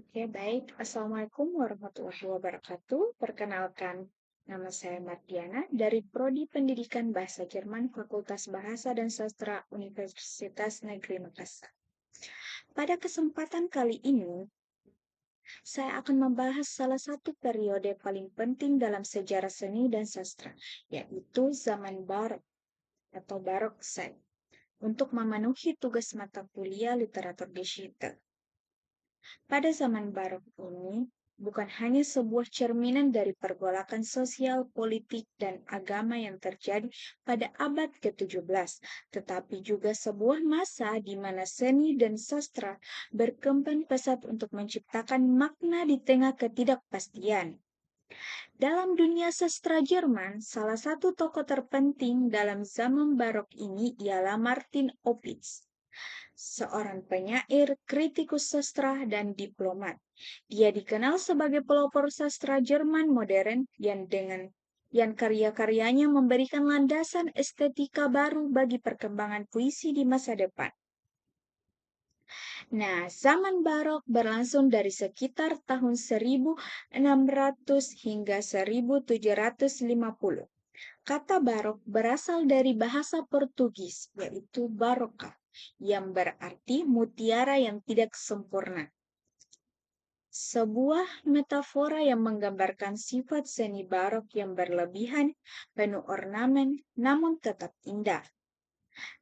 Oke, baik. Assalamualaikum warahmatullahi wabarakatuh. Perkenalkan, nama saya Mardiana dari Prodi Pendidikan Bahasa Jerman Fakultas Bahasa dan Sastra Universitas Negeri Makassar. Pada kesempatan kali ini, saya akan membahas salah satu periode paling penting dalam sejarah seni dan sastra, yaitu zaman Barok atau Baroksai, untuk memenuhi tugas mata kuliah literatur Geschichte. Pada zaman barok ini, bukan hanya sebuah cerminan dari pergolakan sosial, politik, dan agama yang terjadi pada abad ke-17, tetapi juga sebuah masa di mana seni dan sastra berkembang pesat untuk menciptakan makna di tengah ketidakpastian. Dalam dunia sastra Jerman, salah satu tokoh terpenting dalam zaman barok ini ialah Martin Opitz, seorang penyair, kritikus sastra, dan diplomat. Dia dikenal sebagai pelopor sastra Jerman modern yang karya-karyanya memberikan landasan estetika baru bagi perkembangan puisi di masa depan. Nah, zaman barok berlangsung dari sekitar tahun 1600 hingga 1750. Kata barok berasal dari bahasa Portugis, yaitu baroka, yang berarti mutiara yang tidak sempurna. Sebuah metafora yang menggambarkan sifat seni barok yang berlebihan, penuh ornamen, namun tetap indah.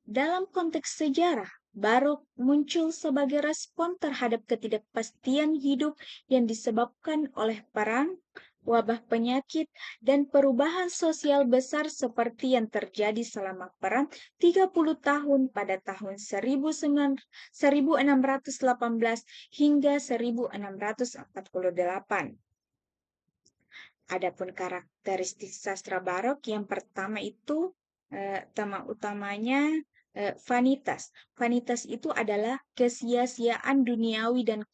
Dalam konteks sejarah, barok muncul sebagai respon terhadap ketidakpastian hidup yang disebabkan oleh perang, wabah penyakit, dan perubahan sosial besar seperti yang terjadi selama perang 30 tahun pada tahun 1618 hingga 1648. Adapun karakteristik sastra barok yang pertama itu tema utamanya vanitas. Vanitas itu adalah kesia-siaan duniawi dan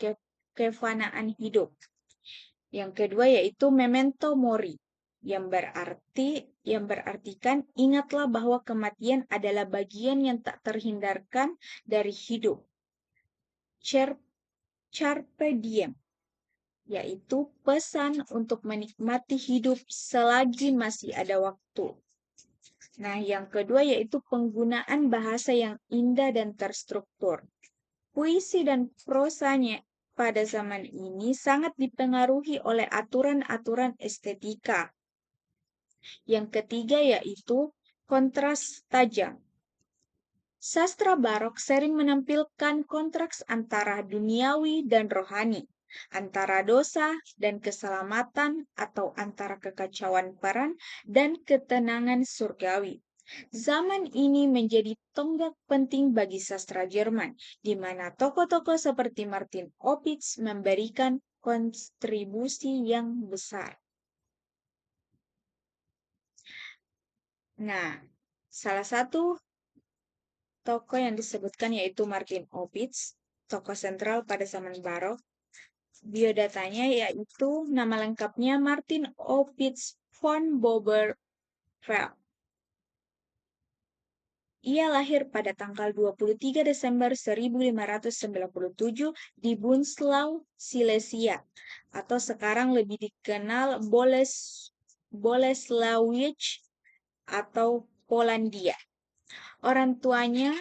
kefanaan hidup. Yang kedua yaitu memento mori, yang berartikan ingatlah bahwa kematian adalah bagian yang tak terhindarkan dari hidup. Carpe diem, yaitu pesan untuk menikmati hidup selagi masih ada waktu. Nah, yang kedua yaitu penggunaan bahasa yang indah dan terstruktur. Puisi dan prosanya pada zaman ini sangat dipengaruhi oleh aturan-aturan estetika. Yang ketiga yaitu kontras tajam. Sastra barok sering menampilkan kontras antara duniawi dan rohani, antara dosa dan keselamatan, atau antara kekacauan peran dan ketenangan surgawi. Zaman ini menjadi tonggak penting bagi sastra Jerman, di mana tokoh-tokoh seperti Martin Opitz memberikan kontribusi yang besar. Nah, salah satu tokoh yang disebutkan yaitu Martin Opitz, tokoh sentral pada zaman barok. Biodatanya yaitu nama lengkapnya Martin Opitz von Boberfeld. Ia lahir pada tanggal 23 Desember 1597 di Bunslau, Silesia, atau sekarang lebih dikenal Bolesławiec atau Polandia. Orang tuanya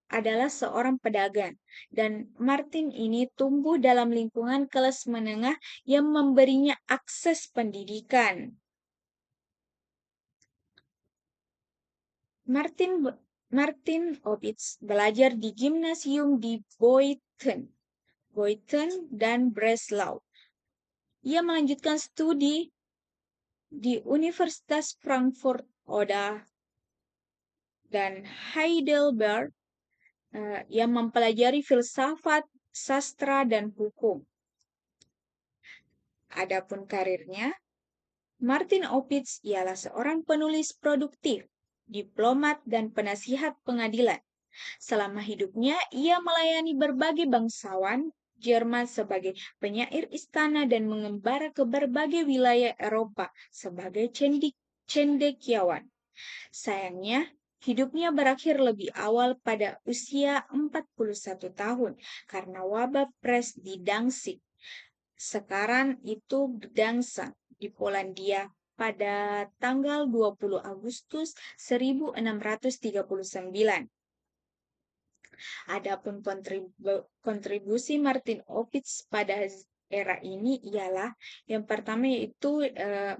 adalah seorang pedagang, dan Martin ini tumbuh dalam lingkungan kelas menengah yang memberinya akses pendidikan. Martin Opitz belajar di gimnasium di Boyton dan Breslau. Ia melanjutkan studi di Universitas Frankfurt Oder dan Heidelberg yang mempelajari filsafat, sastra, dan hukum. Adapun karirnya, Martin Opitz ialah seorang penulis produktif, diplomat, dan penasihat pengadilan. Selama hidupnya, ia melayani berbagai bangsawan Jerman sebagai penyair istana dan mengembara ke berbagai wilayah Eropa sebagai cendekiawan. Sayangnya, Hidupnya berakhir lebih awal pada usia 41 tahun karena wabah pres di Danzig. Sekarang itu Gdańsk di Polandia pada tanggal 20 Agustus 1639. Adapun kontribusi Martin Opitz pada era ini ialah yang pertama yaitu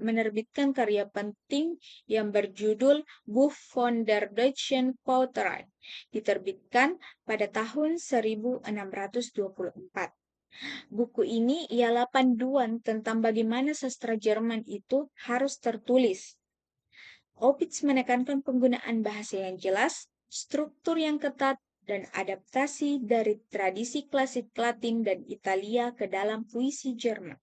menerbitkan karya penting yang berjudul Buch von der Deutschen Poeterei, diterbitkan pada tahun 1624. Buku ini ialah panduan tentang bagaimana sastra Jerman itu harus tertulis. Opitz menekankan penggunaan bahasa yang jelas, struktur yang ketat, dan adaptasi dari tradisi klasik Latin dan Italia ke dalam puisi Jerman.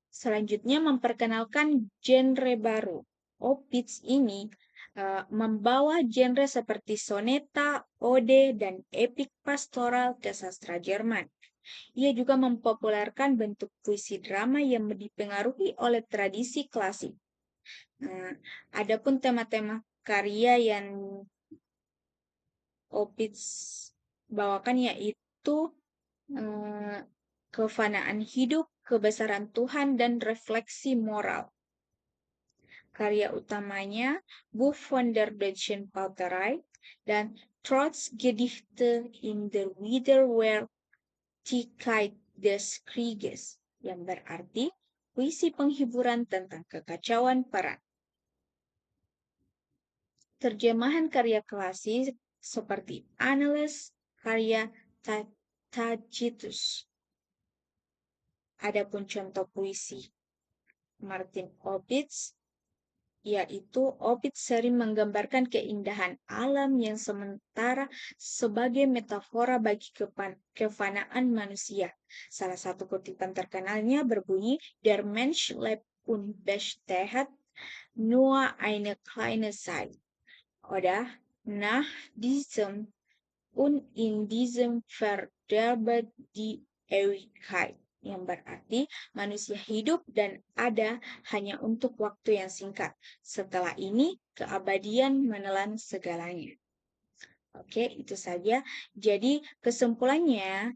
Selanjutnya memperkenalkan genre baru. Opitz ini membawa genre seperti soneta, ode, dan epik pastoral ke sastra Jerman. Ia juga mempopulerkan bentuk puisi drama yang dipengaruhi oleh tradisi klasik. Adapun tema-tema karya yang Opitz bawakan yaitu kefanaan hidup, kebesaran Tuhan, dan refleksi moral. Karya utamanya Buch von der Deutschen Poeterei dan Trotzgedichte in der Wiederwärtigkeit des Krieges, yang berarti puisi penghiburan tentang kekacauan perang. Terjemahan karya klasik seperti Annales karya Tacitus. Adapun contoh puisi Martin Opitz, yaitu Opitz sering menggambarkan keindahan alam yang sementara sebagai metafora bagi kefanaan manusia. Salah satu kutipan terkenalnya berbunyi, Der Mensch lebt und besteht nur eine kleine Zeit. Oder nach diesem und in diesem verderbet die Ewigkeit, yang berarti manusia hidup dan ada hanya untuk waktu yang singkat. Setelah ini, keabadian menelan segalanya. Oke, itu saja. Jadi kesimpulannya,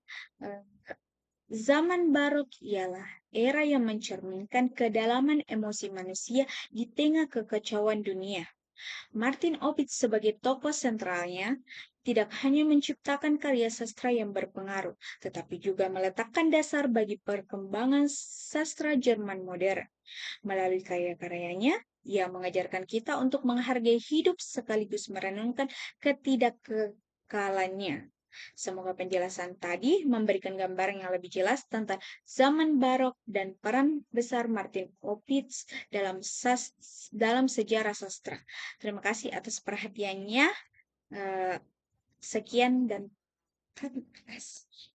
zaman barok ialah era yang mencerminkan kedalaman emosi manusia di tengah kekacauan dunia. Martin Opitz sebagai tokoh sentralnya tidak hanya menciptakan karya sastra yang berpengaruh, tetapi juga meletakkan dasar bagi perkembangan sastra Jerman modern. Melalui karya-karyanya, ia mengajarkan kita untuk menghargai hidup sekaligus merenungkan ketidakkekalannya. Semoga penjelasan tadi memberikan gambaran yang lebih jelas tentang zaman barok dan peran besar Martin Opitz dalam sejarah sastra. Terima kasih atas perhatiannya. Sekian dan terima kasih.